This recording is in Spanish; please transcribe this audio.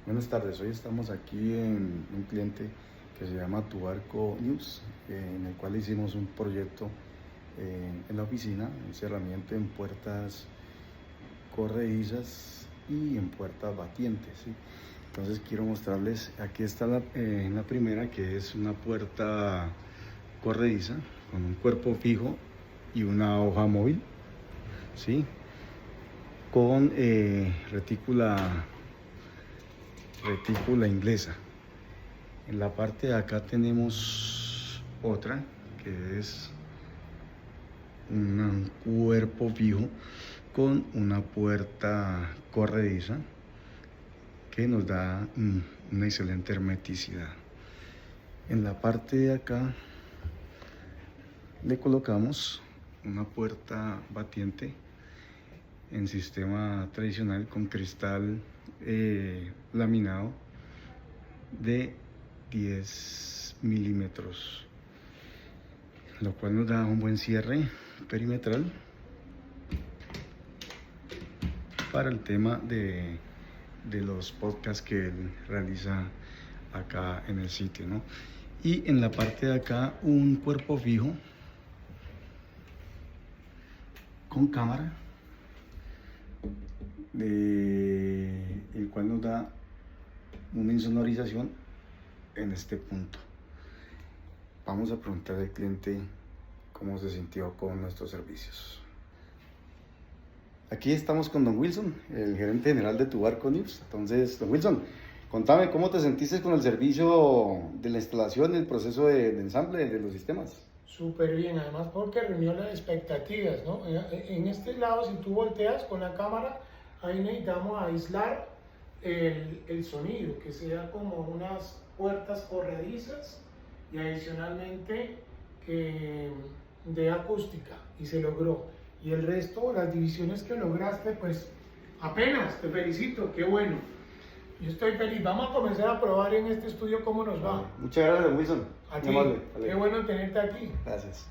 Buenas tardes, hoy estamos aquí en un cliente que se llama Tubarco News, en el cual hicimos un proyecto en la oficina, un cerramiento en puertas corredizas y en puertas batientes, ¿sí? Entonces quiero mostrarles, aquí está la primera, que es una puerta corrediza con un cuerpo fijo y una hoja móvil, ¿sí? Con retícula inglesa. En la parte de acá tenemos otra que es un cuerpo fijo con una puerta corrediza que nos da una excelente hermeticidad. En la parte de acá le colocamos una puerta batiente en sistema tradicional con cristal laminado de 10 milímetros, lo cual nos da un buen cierre perimetral para el tema de los podcasts que él realiza acá en el sitio, ¿no? Y en la parte de acá un cuerpo fijo con cámara, el cual nos da una insonorización en este punto. Vamos a preguntar al cliente cómo se sintió con nuestros servicios. Aquí estamos con don Wilson, el gerente general de Tubarco News. Entonces, don Wilson, contame cómo te sentiste con el servicio de la instalación y el proceso de ensamble de los sistemas. Súper bien, además porque reunió las expectativas, ¿no? En este lado, si tú volteas con la cámara, ahí necesitamos aislar el sonido, que sea como unas puertas corredizas y adicionalmente de acústica, y se logró. Y el resto, las divisiones que lograste, pues apenas, te felicito, qué bueno. Yo estoy feliz, vamos a comenzar a probar en este estudio cómo nos va. Muchas gracias, don Wilson. A ti, Muy amable. qué bueno tenerte aquí. Gracias.